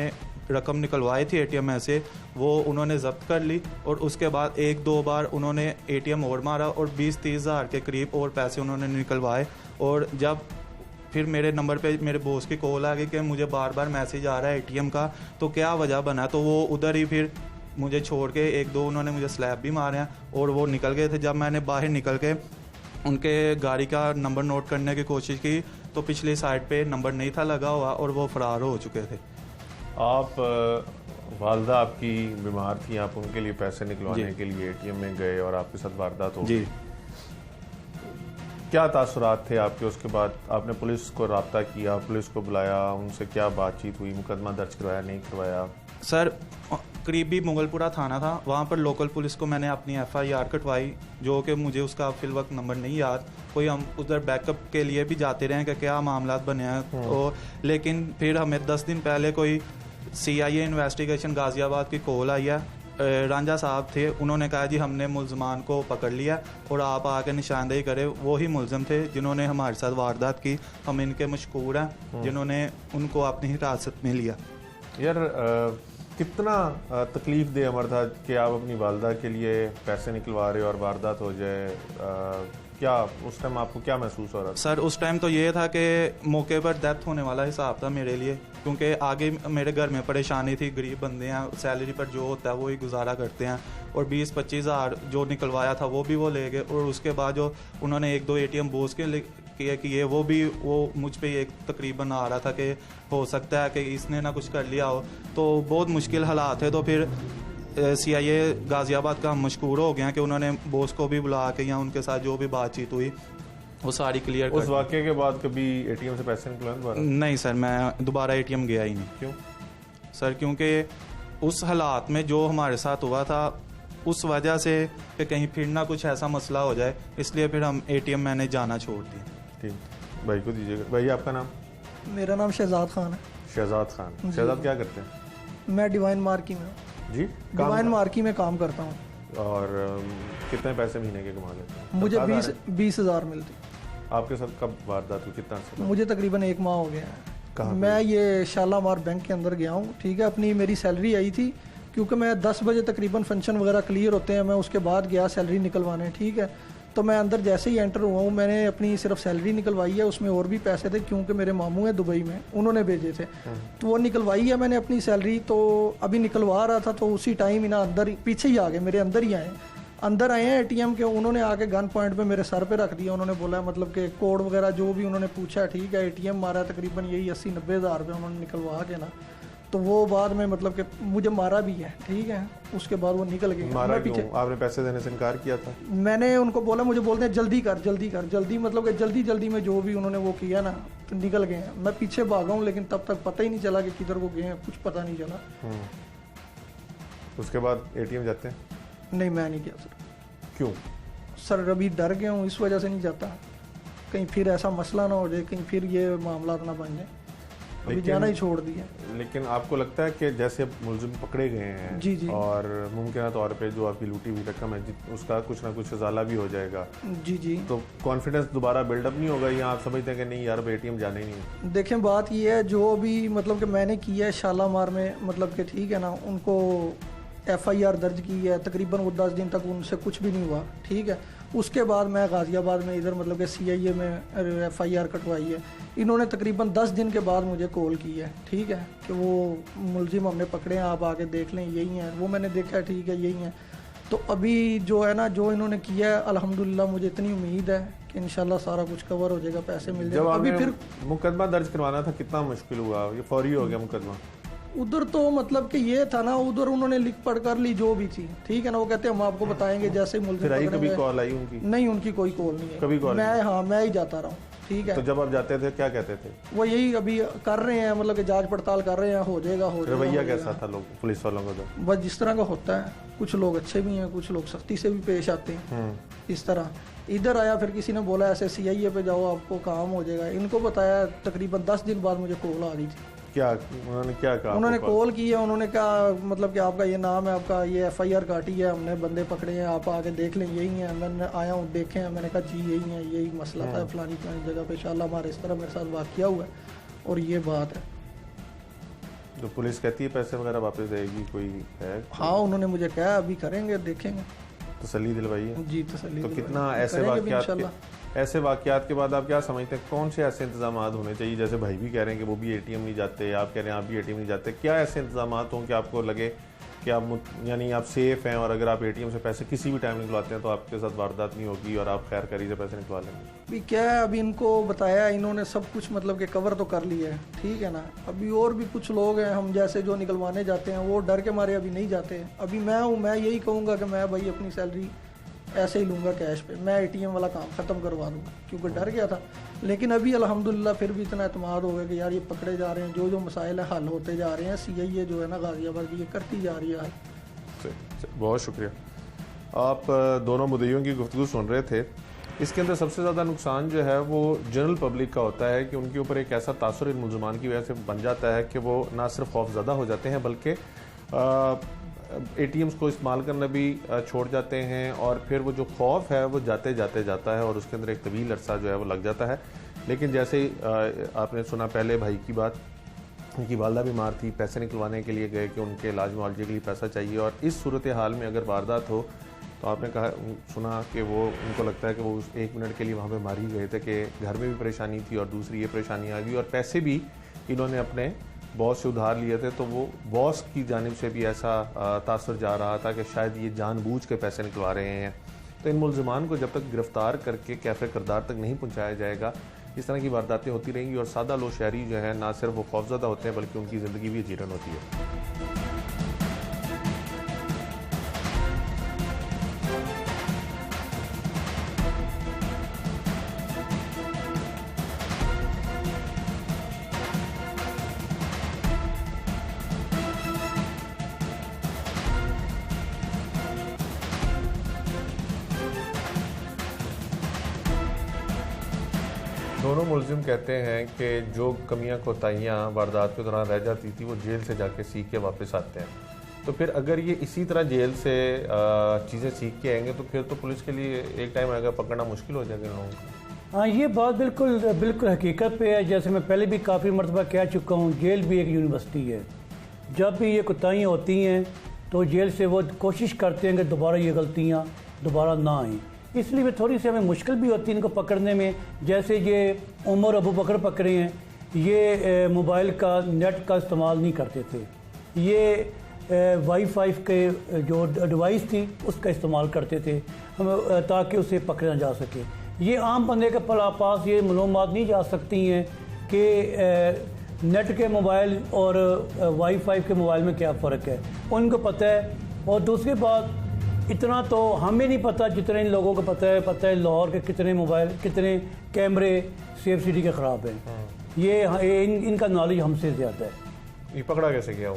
रकम निकलवाई थी ATM में से वो उन्होंने ज़ब्त कर ली और उसके बाद 1-2 बार उन्होंने ATM और मारा और 20-30 हज़ार के करीब और पैसे उन्होंने निकलवाए। और जब फिर मेरे नंबर पे मेरे बॉस की कॉल आ गई कि मुझे बार बार मैसेज आ रहा है ATM का, तो क्या वजह बना, तो वो उधर ही फिर मुझे छोड़ के 1-2 उन्होंने मुझे स्लैब भी मारे हैं और वो निकल गए थे। जब मैंने बाहर निकल के उनके गाड़ी का नंबर नोट करने की कोशिश की तो पिछली साइड पे नंबर नहीं था लगा हुआ और वो फरार हो चुके थे। आप वालदा आपकी बीमार थी, आप उनके लिए पैसे निकलवाने के लिए ATM में गए और आपके साथ वारदात हो गई। क्या तासुरात थे आपके? उसके बाद आपने पुलिस को रब्ता किया, पुलिस को बुलाया, उनसे क्या बातचीत हुई, मुकदमा दर्ज करवाया, नहीं करवाया? सर करीबी मुगलपुरा थाना था, वहाँ पर लोकल पुलिस को मैंने अपनी FIR कटवाई, जो कि मुझे उसका फिल वक्त नंबर नहीं याद। कोई हम उधर बैकअप के लिए भी जाते रहे कि क्या मामला बने हैं, तो लेकिन फिर हमें 10 दिन पहले कोई CIA इन्वेस्टिगेशन गाज़ियाबाद की कॉल आई है। रांझा साहब थे, उन्होंने कहा जी हमने मुल्ज़मान को पकड़ लिया और आप आके निशानदेही करें। वही मुल्ज़म थे जिन्होंने हमारे साथ वारदात की, हम इनके मशकूर हैं जिन्होंने उनको अपनी हिरासत में लिया। यार कितना तकलीफ दे अमर था कि आप अपनी वालदा के लिए पैसे निकलवा रहे हो और वारदात हो जाए। क्या उस टाइम आपको क्या महसूस हो रहा था? सर उस टाइम तो ये था कि मौके पर डेथ होने वाला हिसाब था मेरे लिए, क्योंकि आगे मेरे घर में परेशानी थी, गरीब बंदे हैं, सैलरी पर जो होता है वो ही गुजारा करते हैं और 20-25 हज़ार जो निकलवाया था वो भी वो ले गए और उसके बाद जो उन्होंने 1-2 ATM बोस के किए वो मुझ पे एक तकरीबन आ रहा था कि हो सकता है कि इसने ना कुछ कर लिया हो, तो बहुत मुश्किल हालात है। तो फिर CIA गाज़ियाबाद का हम मशहूर हो गया कि उन्होंने बॉस को भी बुला के या उनके साथ जो भी बातचीत हुई वो सारी क्लियर उस वाक़े के बाद कभी ATM से पैसे निकलवाए दोबारा? नहीं सर, मैं दोबारा ATM गया ही नहीं। क्यों सर? क्योंकि उस हालात में जो हमारे साथ हुआ था उस वजह से कि कहीं फिर ना कुछ ऐसा मसला हो जाए, इसलिए फिर हम ATM मैंने जाना छोड़ दिया। ठीक, भाई को दीजिएगा। भाई आपका नाम? मेरा नाम शहजाद खान है। शहजाद खान। शहजाद क्या करते हैं? मैं डिवाइन मार्की में जी, डिवाइन मार्की में काम करता हूँ। और कितने पैसे महीने के कमा लेते हैं? मुझे बता 20,000 मिलती। आपके साथ कब वारदात हुई, कितना अर्सा? मुझे तकरीबन 1 माह हो गया कहाँ है। मैं ये शालामार बैंक के अंदर गया हूँ, ठीक है। अपनी मेरी सैलरी आई थी, क्योंकि मैं 10 बजे तकरीबन फंक्शन वगैरह क्लियर होते हैं, मैं उसके बाद गया सैलरी निकलवाने, ठीक है। तो मैं अंदर जैसे ही एंटर हुआ हूँ, मैंने अपनी सिर्फ सैलरी निकलवाई है, उसमें और भी पैसे थे क्योंकि मेरे मामू हैं दुबई में, उन्होंने भेजे थे, तो वो निकलवाई है मैंने अपनी सैलरी। तो अभी निकलवा रहा था तो उसी टाइम ही ना अंदर पीछे ही आ गए, मेरे अंदर ही आए, अंदर आए हैं एटीएम के। उन्होंने आके गन पॉइंट पे मेरे सर पे रख दिया। उन्होंने बोला मतलब कि कोड वगैरह जो भी उन्होंने पूछा, ठीक है, एटीएम मारा तकरीबन यही 80-90 हज़ार रुपये उन्होंने निकलवा के ना। तो वो बाद में मतलब कि मुझे मारा भी है, ठीक है। उसके बाद वो निकल गए। मारा क्यों? आपने पैसे देने से इनकार किया था? मैंने उनको बोला, मुझे बोलते हैं जल्दी कर जल्दी कर जल्दी, मतलब कि जल्दी में जो भी उन्होंने वो किया ना तो निकल गए हैं। मैं पीछे भागा हूँ, लेकिन तब तक पता ही नहीं चला कि किधर को गए हैं, कुछ पता नहीं चला। उसके बाद एटीएम जाते हैं? नहीं, मैं नहीं गया सर। क्यों सर? अभी डर गया हूँ, इस वजह से नहीं जाता, कहीं फिर ऐसा मसला ना हो जाए, कहीं फिर ये मामला ना बन जाए, अभी जाना ही छोड़ दिया। लेकिन आपको लगता है कि जैसे मुलजिम पकड़े गए हैं जी जी, और मुमकिन तौर पे जो आपकी लूटी हुई रकम है उसका कुछ ना कुछ इजाला भी हो जाएगा, जी जी, तो कॉन्फिडेंस दोबारा बिल्डअप नहीं होगा, या आप समझते हैं कि नहीं यार अब एटीएम जाना ही नहीं? देखें बात ये है, जो भी मतलब कि मैंने किया है शालामार में, मतलब कि ठीक है ना, उनको FIR दर्ज की है, तकरीबन वो 10 दिन तक उनसे कुछ भी नहीं हुआ, ठीक है। उसके बाद मैं गाज़ियाबाद में इधर मतलब कि CIA में FIR कटवाई है। इन्होंने तकरीबन 10 दिन के बाद मुझे कॉल की है, ठीक है, कि वो मुलजिम हमने पकड़े हैं, आप आके देख लें, यही हैं। वो मैंने देखा, ठीक है, यही हैं। तो अभी जो है ना, जो इन्होंने किया है, अल्हम्दुलिल्लाह मुझे इतनी उम्मीद है कि इंशाल्लाह सारा कुछ कवर हो जाएगा, पैसे मिल जब जाएंगे। अभी आपने फिर मुकदमा दर्ज करवाना था कितना मुश्किल हुआ? ये फौरी हो गया मुकदमा? उधर तो मतलब कि ये था ना, उधर उन्होंने लिख पढ़ कर ली जो भी थी, ठीक है ना। वो कहते हैं हम आपको बताएंगे जैसे ही मुलजिम फिर आई कभी पकड़ेंगे। कॉल आई उनकी? नहीं, उनकी कोई कॉल नहीं है कभी कॉल मैं हाँ मैं ही जाता रहा हूँ, ठीक है। तो जब आप जाते थे क्या कहते थे? वो यही अभी कर रहे हैं, मतलब कि जांच पड़ताल कर रहे हैं, हो जाएगा हो जाएगा। रवैया कैसा था लोग पुलिस वालों का? बस जिस तरह का होता है, कुछ लोग अच्छे भी हैं, कुछ लोग सख्ती से भी पेश आते हैं, इस तरह। इधर आया, फिर किसी ने बोला ऐसे CIA पे जाओ, आपको काम हो जाएगा। इनको बताया, तकरीबन 10 दिन बाद मुझे कॉल आ रही थी। क्या उन्होंने क्या कहा? उन्होंने कॉल की है, उन्होंने कहा मतलब कि आपका ये नाम है, आपका ये FIR काटी है, हमने बंदे पकड़े हैं, आप आके देख लें, यही हैं। मैंने आया हूँ, देखे हैं। मैंने कहा जी यही है, यही मसला था, फलानी जगह पे शाला हमारे इस तरह मेरे साथ वाक़या हुआ है और ये बात है। तो पुलिस कहती है पैसे वगैरह वापस देगी, कोई है? हाँ, उन्होंने मुझे कहा अभी करेंगे, देखेंगे। तसल्ली दिलवाई है? जी, तसल्ली। तो कितना ऐसे वाक़यात के बाद आप क्या समझते हैं, कौन से ऐसे इंतजाम होने चाहिए? जैसे भाई भी कह रहे हैं कि वो भी ATM नहीं जाते, आप कह रहे हैं आप भी ATM नहीं जाते, क्या ऐसे इंतजाम हों कि आपको लगे कि आप यानी आप सेफ़ हैं, और अगर आप ATM से पैसे किसी भी टाइम निकलवाते हैं तो आपके साथ वारदात नहीं होगी और आप खैर करी से पैसे निकलवा लेंगे? अभी क्या है, अभी इनको बताया, इन्होंने सब कुछ मतलब कि कवर तो कर लिया है, ठीक है ना। अभी और भी कुछ लोग हैं हम जैसे जो निकलवाने जाते हैं, वो डर के मारे अभी नहीं जाते हैं। अभी मैं हूँ, मैं यही कहूँगा कि मैं भाई अपनी सैलरी ऐसे ही लूँगा कैश पे, मैं ATM वाला काम ख़त्म करवा दूँगा, क्योंकि डर गया था। लेकिन अभी अल्हम्दुलिल्लाह फिर भी इतना एतमाद हो गया कि यार ये पकड़े जा रहे हैं, जो मसाइल है हल होते जा रहे हैं। CIA जो है ना गाज़ियाबाद की, ये करती जा रही है। बहुत शुक्रिया। आप दोनों मुद्दइयों की गुफ्तगू सुन रहे थे। इसके अंदर सबसे ज़्यादा नुकसान जो है वो जनरल पब्लिक का होता है कि उनके ऊपर एक ऐसा तासुर इन मुलजमान की वजह से बन जाता है कि वो ना सिर्फ खौफज़दा हो जाते हैं, बल्कि ATMs को इस्तेमाल करना भी छोड़ जाते हैं, और फिर वो जो खौफ है वो जाते जाता है और उसके अंदर एक तवील अरसा जो है वो लग जाता है। लेकिन जैसे आपने सुना पहले भाई की बात, उनकी वालदा बीमार थी, पैसे निकलवाने के लिए गए कि उनके इलाज मुआवजे के लिए पैसा चाहिए, और इस सूरत हाल में अगर वारदात हो तो आपने कहा सुना कि वो उनको लगता है कि वो 1 मिनट के लिए वहाँ पे मार ही गए थे, कि घर में भी परेशानी थी और दूसरी ये परेशानी आ गई, और पैसे भी इन्होंने अपने बॉस से उधार लिए थे, तो वो बॉस की जानिब से भी ऐसा तासुर जा रहा था कि शायद ये जानबूझ के पैसे निकलवा रहे हैं। तो इन मुलजमान को जब तक गिरफ्तार करके कैफ़े किरदार तक नहीं पहुँचाया जाएगा, इस तरह की वारदातें होती रहेंगी, और सादा लो शहरी जो है ना सिर्फ वो खौफज़दा होते हैं बल्कि उनकी ज़िंदगी भी जीरन होती है। दोनों मुलजिम कहते हैं कि जो कमियां कोताहियां वारदात के दौरान रह जाती थी वो जेल से जाके सीख के वापस आते हैं। तो फिर अगर ये इसी तरह जेल से चीज़ें सीख के आएंगे तो फिर तो पुलिस के लिए एक टाइम आएगा पकड़ना मुश्किल हो जाएगा इन लोगों को। हाँ, ये बात बिल्कुल बिल्कुल हकीकत पे है। जैसे मैं पहले भी काफ़ी मरतबा कह चुका हूँ, जेल भी एक यूनिवर्सिटी है। जब भी ये कोताहियाँ होती हैं तो जेल से वो कोशिश करते हैं कि दोबारा ये गलतियाँ दोबारा ना आएँ, इसलिए थोड़ी सी हमें मुश्किल भी होती है इनको पकड़ने में। जैसे ये उमर अबू बकर पकड़े हैं, ये मोबाइल का नेट का इस्तेमाल नहीं करते थे, ये वाईफाई के जो डिवाइस थी उसका इस्तेमाल करते थे हम ताकि उसे पकड़ा जा सके। ये आम बंदे के पास ये मालूमात नहीं जा सकती हैं कि नेट के मोबाइल और वाईफाई के मोबाइल में क्या फ़र्क है, उनको पता है। और दूसरी बात, इतना तो हमें नहीं पता जितना इन लोगों को पता है लाहौर के कितने मोबाइल कितने कैमरे सेफ सिटी के ख़राब हैं। ये इनका नॉलेज हमसे ज़्यादा है। ये पकड़ा कैसे गया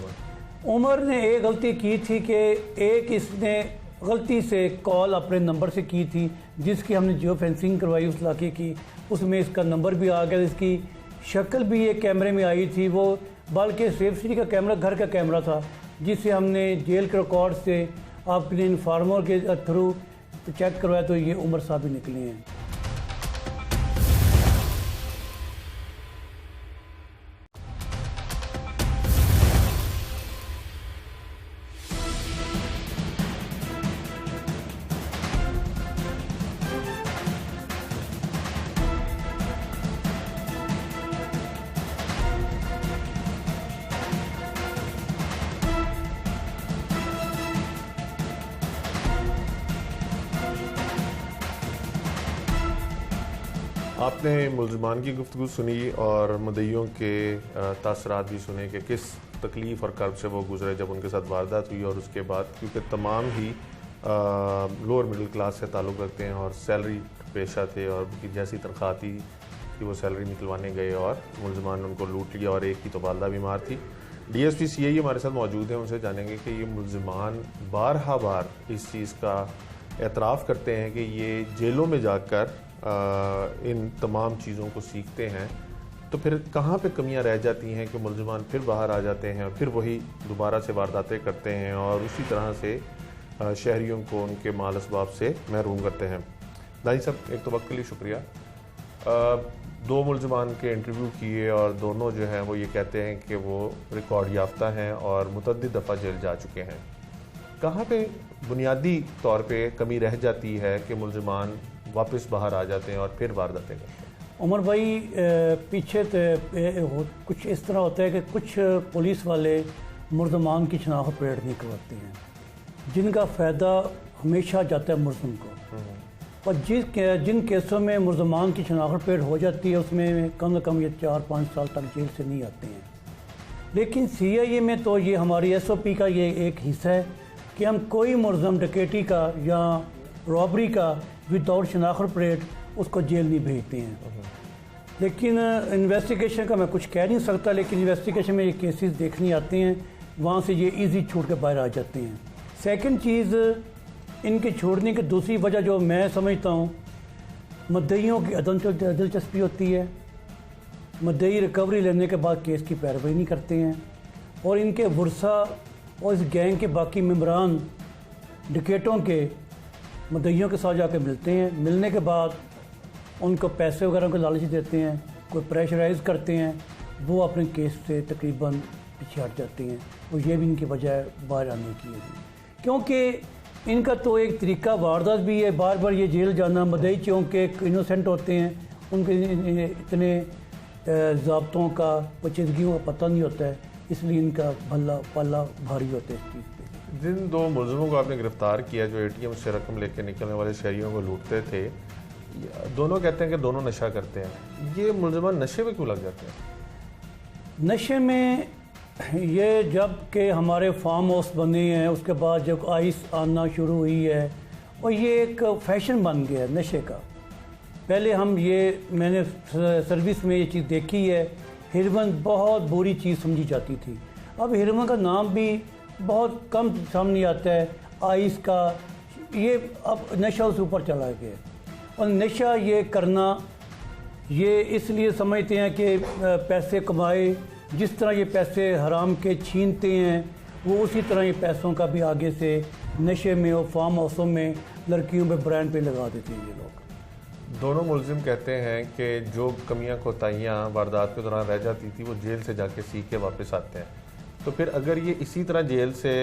उमर ने एक गलती की थी कि एक इसने गलती से कॉल अपने नंबर से की थी, जिसकी हमने जियो फेंसिंग करवाई उस इलाके की, उसमें इसका नंबर भी आ गया, इसकी शक्ल भी एक कैमरे में आई थी। वो बल्कि सेफ सिटी का कैमरा घर का कैमरा था, जिसे हमने जेल के रिकॉर्ड से अपने इन्फॉर्मर के थ्रू चेक करवाया तो ये उमर साहब ही निकले हैं। आपने मुलजमान की गुफ्तगू सुनी और मुद्दइयों के तासरात भी सुने कि किस तकलीफ़ और कर्ब से वो गुजरे जब उनके साथ वारदात हुई। और उसके बाद क्योंकि तमाम ही लोअर मिडिल क्लास से ताल्लुक़ रखते हैं और सैलरी पेशा थे और उनकी जैसी तनख्वाह थी कि वो सैलरी निकलवाने गए और मुलजमान ने उनको लूट लिया और एक ही तो वालदा बीमार थी। DSP CI हमारे साथ मौजूद हैं, उनसे जानेंगे कि ये मुलजमान बार इस चीज़ का एतराफ़ करते हैं कि ये जेलों में जाकर इन तमाम चीज़ों को सीखते हैं, तो फिर कहाँ पे कमियां रह जाती हैं कि मुलजमान फिर बाहर आ जाते हैं, फिर वही दोबारा से वारदातें करते हैं और उसी तरह से शहरियों को उनके माल असबाब से महरूम करते हैं। दाई साहब, एक तो वक्त के लिए शुक्रिया। दो मुलजमान के इंटरव्यू किए और दोनों जो हैं वो ये कहते हैं कि वो रिकॉर्ड याफ्ता हैं और मुतअद्दिद दफ़ा जेल जा चुके हैं। कहाँ पे बुनियादी तौर पे कमी रह जाती है कि मुलजमान वापस बाहर आ जाते हैं और फिर वारदातें करते हैं? उमर भाई, पीछे कुछ इस तरह होता है कि कुछ पुलिस वाले मुलजमान की शनाख्त परेड नहीं करवाते हैं, जिनका फ़ायदा हमेशा जाता है मुलजम को। और जिन केसों में मुलजमान की शनाख्त परेड हो जाती है उसमें कम से कम ये 4-5 साल तक जेल से नहीं आते हैं। लेकिन CIA में तो ये हमारी SOP का ये एक हिस्सा है कि हम कोई मुलजम डकैती का या रॉबरी का विदाउट शनाख्त परेड उसको जेल नहीं भेजते हैं। लेकिन इन्वेस्टिगेशन का मैं कुछ कह नहीं सकता, लेकिन इन्वेस्टिगेशन में ये केसेस देखने आते हैं, वहाँ से ये इजी छूट के बाहर आ जाते हैं। सेकंड चीज़, इनके छोड़ने की दूसरी वजह जो मैं समझता हूँ, मुद्दइयों की दिलचस्पी होती है। मुद्दई रिकवरी लेने के बाद केस की पैरवी नहीं करते हैं और इनके वर्सा और इस गैंग के बाकी मेंबरान डिकेटों के मुद्दइयों के साथ जाकर मिलते हैं। मिलने के बाद उनको पैसे वगैरह को लालच देते हैं, कोई प्रेशराइज करते हैं, वो अपने केस से तकरीबन पीछे हट जाते हैं। और ये भी इनकी वजह है बाहर आने की है, क्योंकि इनका तो एक तरीका वारदात भी है, बार बार ये जेल जाना। मुद्दई चूँकि इनोसेंट होते हैं, उनके इतने ज़ाब्तों का पेचीदगियों का पता नहीं होता है, इसलिए इनका पल्ला भारी होता है इस चीज़ पे। जिन दो मुलजमों को आपने गिरफ्तार किया जो ATM से रकम लेके निकलने वाले शहरियों को लूटते थे, दोनों कहते हैं कि दोनों नशा करते हैं। ये मुलजमान नशे में क्यों लग जाते हैं? नशे में ये जब के हमारे फार्म हाउस बने हैं, उसके बाद जब आइस आना शुरू हुई है और ये एक फैशन बन गया है नशे का। पहले मैंने सर्विस में ये चीज़ देखी है, हेरोइन बहुत बुरी चीज़ समझी जाती थी। अब हेरोइन का नाम भी बहुत कम सामने आता है, आइस का ये अब नशा उसके ऊपर चला गया। और नशा ये करना ये इसलिए समझते हैं कि पैसे कमाए, जिस तरह ये पैसे हराम के छीनते हैं वो उसी तरह ये पैसों का भी आगे से नशे में और फार्म हाउसों में लड़कियों पे ब्रांड पे लगा देते हैं ये लोग। दोनों मुलजिम कहते हैं कि जो कमियां कोताहियां वारदात के दौरान रह जाती थी वो जेल से जाके सीख के वापस आते हैं। तो फिर अगर ये इसी तरह जेल से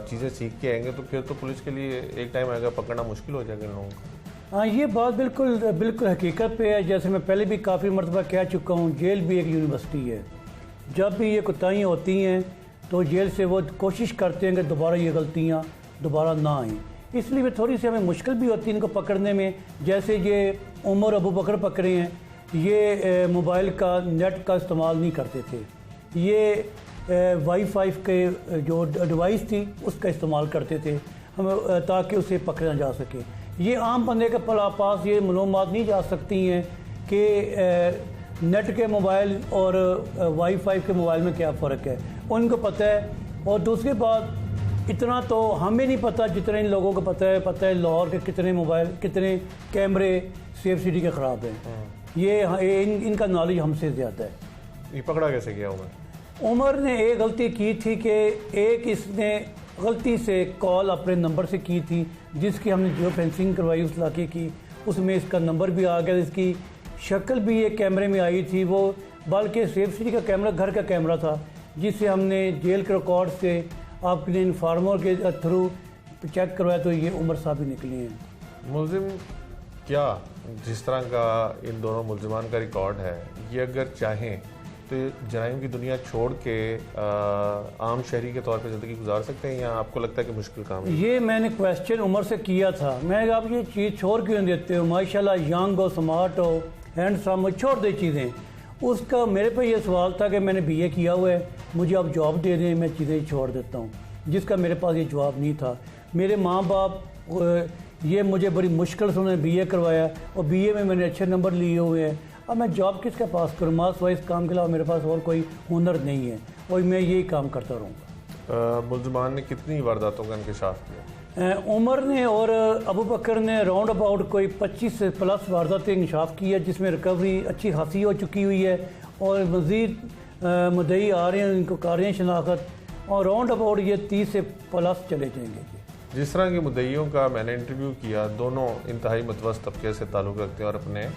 चीज़ें सीख के आएंगे तो फिर तो पुलिस के लिए एक टाइम आएगा पकड़ना मुश्किल हो जाएगा इन लोगों को। हाँ, ये बात बिल्कुल बिल्कुल हकीकत पे है। जैसे मैं पहले भी काफ़ी मरतबा कह चुका हूँ, जेल भी एक यूनिवर्सिटी है। जब भी ये कोताहियाँ होती हैं तो जेल से वो कोशिश करते हैं कि दोबारा ये गलतियाँ दोबारा ना आएँ। इसलिए भी थोड़ी सी हमें मुश्किल भी होती है इनको पकड़ने में। जैसे ये उमर अबू बकर पकड़े हैं, ये मोबाइल का नेट का इस्तेमाल नहीं करते थे, ये वाईफाई के जो डिवाइस थी उसका इस्तेमाल करते थे हम ताकि उसे पकड़ा जा सके। ये आम बंदे के पास ये मालूमात नहीं जा सकती हैं कि नेट के मोबाइल और वाईफाई के मोबाइल में क्या फ़र्क है, उनको पता है। और दूसरी बात, इतना तो हमें नहीं पता जितना इन लोगों को पता है लाहौर के कितने मोबाइल कितने कैमरे सेफ सिटी के ख़राब हैं। ये इनका नॉलेज हमसे ज़्यादा है। ये पकड़ा कैसे गया उमर ने एक गलती की थी कि एक इसने गलती से कॉल अपने नंबर से की थी जिसकी हमने जो फेंसिंग करवाई उस इलाके की, उसमें इसका नंबर भी आ गया, इसकी शक्ल भी एक कैमरे में आई थी। वो बल्कि सेफ सिटी का कैमरा घर का कैमरा था जिसे हमने जेल के रिकॉर्ड से आपके इन्फार्मर के थ्रू चेक करवाया तो ये उमर साहब ही निकली हैं। मुलजिम क्या जिस तरह का इन दोनों मुलजिमान का रिकॉर्ड है, ये अगर चाहें तो जराइम की दुनिया छोड़ के आम शहरी के तौर पे ज़िंदगी गुजार सकते हैं या आपको लगता है कि मुश्किल काम है? ये मैंने क्वेश्चन उमर से किया था। मैंने कहा आप ये चीज़ छोड़ क्यों देते हो, माशाल्लाह यंग हो, स्मार्ट हो, हैंडसम हो, छोड़ दे चीज़ें। उसका मेरे पे ये सवाल था कि मैंने BA किया हुआ है, मुझे आप जॉब दे दें, मैं चीज़ें छोड़ देता हूँ, जिसका मेरे पास ये जवाब नहीं था। मेरे माँ बाप ये मुझे बड़ी मुश्किल से उन्होंने BA करवाया और BA में मैंने अच्छे नंबर लिए हुए हैं। अब मैं जॉब किसके पास करूँ, मास वाइज काम के अलावा मेरे पास और कोई हुनर नहीं है और मैं यही काम करता रहूँगा। मुलजिमान ने कितनी वारदातों का इंकशाफ किया? उमर ने और अबू बकर ने राउंड अबाउट कोई 25 से प्लस वारदातें इंकशाफ की है जिसमें रिकवरी अच्छी खासी हो चुकी हुई है और मज़ीद मुद्दई आ रहे हैं, इनको कर रहे हैं शनाख्त और राउंड अबाउट ये 30 से प्लस चले जाएंगे। जिस तरह के मुद्दइयों का मैंने इंटरव्यू किया, दोनों इंतहाई मतवस्त तबके से ताल्लुक़ रखते हैं और अपने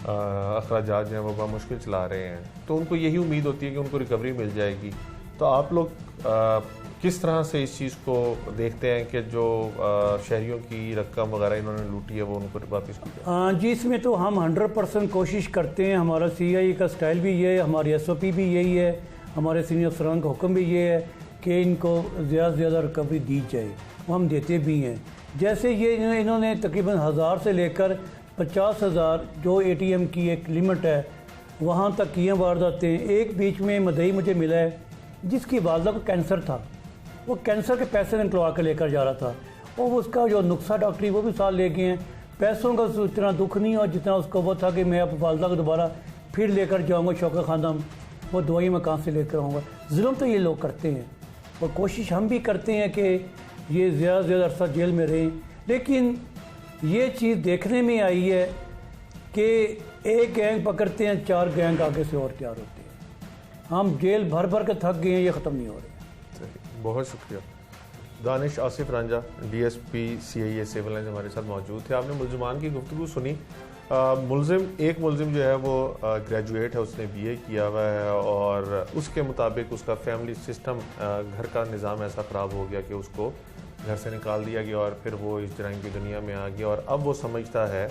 अखराजात जो हैं वो मुश्किल चला रहे हैं, तो उनको यही उम्मीद होती है कि उनको रिकवरी मिल जाएगी। तो आप लोग किस तरह से इस चीज़ को देखते हैं कि जो शहरियों की रकम वगैरह इन्होंने लूटी है वो उनको वापस की जाए? जी, इसमें तो हम 100% कोशिश करते हैं। हमारा CI का स्टाइल भी ये है, हमारी SOP भी यही है, हमारे सीनियर अफसरान का हुक्म भी ये है कि इनको ज़्यादा से ज़्यादा रिकवरी दी जाए, वो हम देते भी हैं। जैसे ये इन्होंने तकरीबन 1000 से लेकर 50,000 जो ATM की एक लिमिट है वहाँ तक किए वारदातें। एक बीच में मदई मुझे मिला है जिसकी वालदा को कैंसर था, वो कैंसर के पैसे निकलवा कर लेकर जा रहा था और उसका जो नुस्खा डॉक्टरी वो भी साथ ले गए हैं। पैसों का इतना दुख नहीं और जितना उसको वो था कि मैं अब वालदा को दोबारा फिर लेकर जाऊँगा शौक़ खानम, वो दवाई मैं कहाँ से लेकर आऊँगा। जुल्म तो ये लोग करते हैं और कोशिश हम भी करते हैं कि ये ज़्यादा से ज़्यादा अरसा जेल में रहें। लेकिन ये चीज़ देखने में आई है कि एक गैंग पकड़ते हैं, 4 गैंग आगे से और तैयार होते हैं। हम जेल भर भर के थक गए हैं, ये ख़त्म नहीं हो रही। बहुत शुक्रिया। Danish Asif Ranjha DSP CIA Civil Lines हमारे साथ मौजूद थे। आपने मुलजिमान की गुफ्तगू सुनी। एक मुलजिम जो है वो ग्रेजुएट है, उसने BA किया हुआ है और उसके मुताबिक उसका फैमिली सिस्टम, घर का निज़ाम ऐसा ख़राब हो गया कि उसको घर से निकाल दिया गया और फिर वो इस जराइम की दुनिया में आ गया। और अब वो समझता है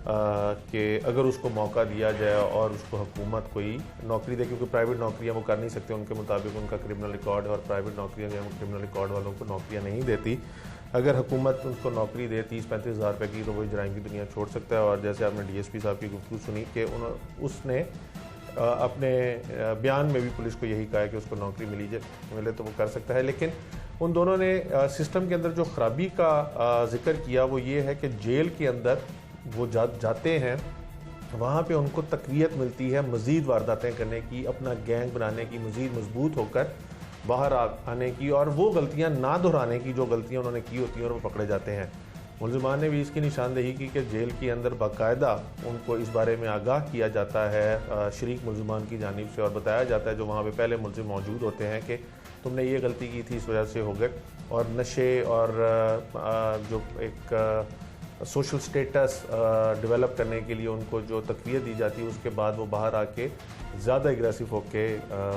कि अगर उसको मौका दिया जाए और उसको हुकूमत कोई नौकरी दे, क्योंकि प्राइवेट नौकरियां वो कर नहीं सकते, उनके मुताबिक उनका क्रिमिनल रिकॉर्ड है और प्राइवेट नौकरियां जो है क्रिमिनल रिकॉर्ड वालों को नौकरियां नहीं देती। अगर हुकूमत उसको नौकरी दे 30-35 हज़ार रुपये की तो वो जराइम की दुनिया छोड़ सकता है। और जैसे आपने DSP साहब की गुफ्तगू सुनी कि उसने अपने बयान में भी पुलिस को यही कहा है कि उसको नौकरी मिले तो वो कर सकता है। लेकिन उन दोनों ने सिस्टम के अंदर जो ख़राबी का जिक्र किया वो ये है कि जेल के अंदर वो जाते हैं, वहाँ पे उनको तक़वियत मिलती है मज़ीद वारदातें करने की, अपना गैंग बनाने की, मज़ीद मजबूत होकर बाहर आने की और वो गलतियाँ ना दोहराने की जो गलतियाँ उन्होंने की होती हैं और वो पकड़े जाते हैं। मुलजिमान ने भी इसकी निशानदेही की कि जेल के अंदर बाकायदा उनको इस बारे में आगाह किया जाता है शरीक मुलजिमान की जानिब से और बताया जाता है जो वहाँ पे पहले मुलजिम मौजूद होते हैं कि तुमने ये गलती की थी, इस वजह से हो गए। और नशे और जो एक सोशल स्टेटस डेवलप करने के लिए उनको जो तक़वियत दी जाती है, उसके बाद वो बाहर आके ज़्यादा एग्रेसिव होके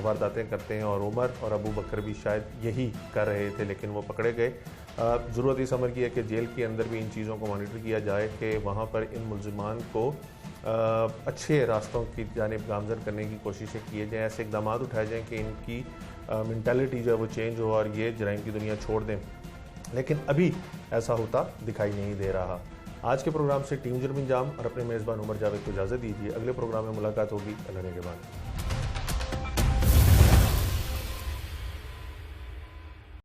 वारदातें करते हैं। और उमर और अबू बकर भी शायद यही कर रहे थे, लेकिन वो पकड़े गए। ज़रूरत इस अमर की है कि जेल के अंदर भी इन चीज़ों को मॉनिटर किया जाए कि वहाँ पर इन मुलज़िमान को अच्छे रास्तों की जानिब गामज़न करने की कोशिशें किए जाएँ, ऐसे इक़दाम उठाए जाएँ कि इनकी मेंटालिटी जो है वो चेंज हो और ये जराइम की दुनिया छोड़ दें। लेकिन अभी ऐसा होता दिखाई नहीं दे रहा। आज के प्रोग्राम से टीम जुर्म इंजाम और अपने मेज़बान उमर जावेद को इजाज़त दीजिए। अगले प्रोग्राम में मुलाकात होगी अल्लाह ने के बाद।